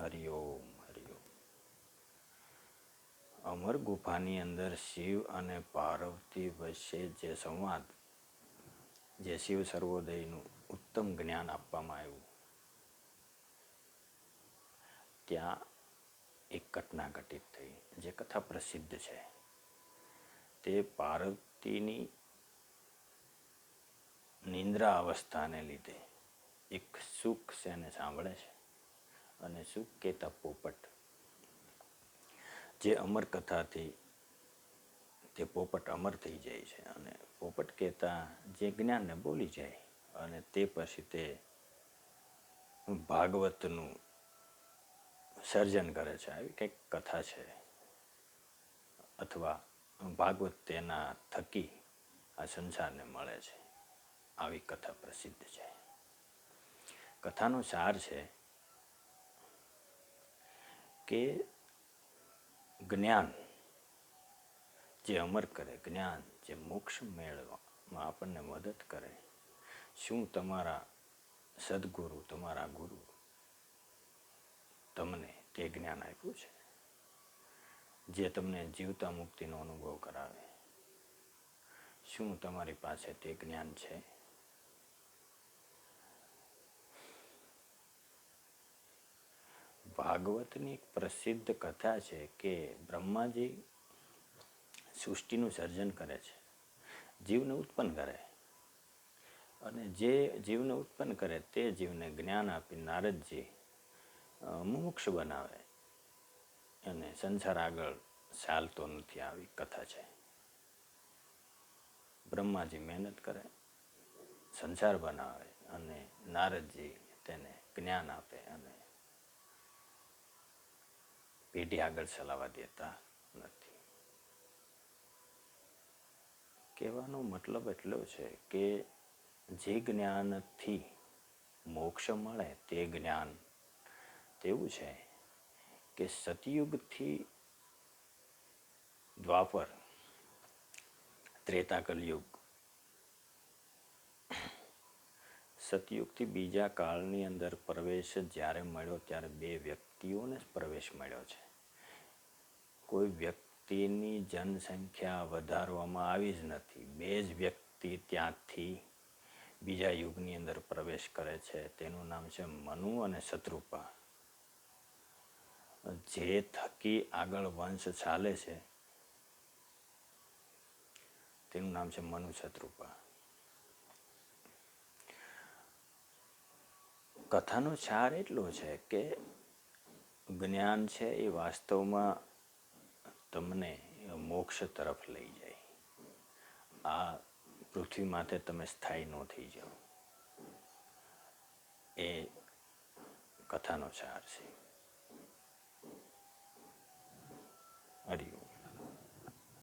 હરિઓમ હરિઓમ. અમર ગુફાની અંદર શિવ અને પાર્વતી વચ્ચે જે સંવાદ, જે શિવ સર્વોદયનું ઉત્તમ જ્ઞાન આપવામાં આવ્યું, ત્યાં એક ઘટના ઘટિત થઈ જે કથા પ્રસિદ્ધ છે. તે પાર્વતીની નિંદ્રા અવસ્થાને લીધે એક સુખ છે એને સાંભળે છે, અને સુખ કહેતા પોપટ, જે અમર કથાથી તે પોપટ અમર થઈ જાય છે અને પોપટ કહેતા જે જ્ઞાનને બોલી જાય, અને તે પછી તે ભાગવતનું સર્જન કરે છે. આવી કંઈક કથા છે, અથવા ભાગવત તેના થકી આ સંસારને મળે છે. આવી કથા પ્રસિદ્ધ છે. કથાનો સાર છે કે જ્ઞાન જે અમર કરે, જ્ઞાન જે મોક્ષ મેળવવામાં આપણને મદદ કરે, શું તમારા સદગુરુ, તમારા ગુરુ તમને તે જ્ઞાન આપ્યું છે, જે તમને જીવતા મુક્તિનો અનુભવ કરાવે? શું તમારી પાસે તે જ્ઞાન છે? ભાગવતની એક પ્રસિદ્ધ કથા છે કે બ્રહ્માજી સૃષ્ટિનું સર્જન કરે છે, જીવને ઉત્પન્ન કરે, અને જે જીવને ઉત્પન્ન કરે તે જીવને જ્ઞાન આપી નારદજી મુમુક્ષ બનાવે, અને સંસાર આગળ ચાલતો નથી. આવી કથા છે. બ્રહ્માજી મહેનત કરે, સંસાર બનાવે, અને નારદજી તેને જ્ઞાન આપે અને પેઢી આગળ ચલાવવા દેતા નથી. કહેવાનો મતલબ એટલો છે કે જે જ્ઞાનથી મોક્ષ મળે તે જ્ઞાન તેવું છે કે સતયુગથી દ્વાપર, ત્રેતા કલયુગ, સતયુગથી બીજા કાળની અંદર પ્રવેશ જ્યારે મળ્યો ત્યારે બે વ્યક્તિઓને પ્રવેશ મળ્યો છે. કોઈ વ્યક્તિની જનસંખ્યા વધારવામાં આવી જ નથી. બે જ વ્યક્તિ ત્યાંથી બીજા યુગની અંદર પ્રવેશ કરે છે. તેનું નામ છે મનુ અને શત્રુપા. જે થકી આગળ વંશ ચાલે છે તેનું નામ છે મનુ શત્રુપા. કથાનો સાર એટલો છે કે જ્ઞાન છે એ વાસ્તવમાં તમને મોક્ષ તરફ લઈ જાય. આ પૃથ્વી માથે તમે સ્થાયી ન થઈ જાઓ, એ કથાનો સાર છે. હરિઓમ.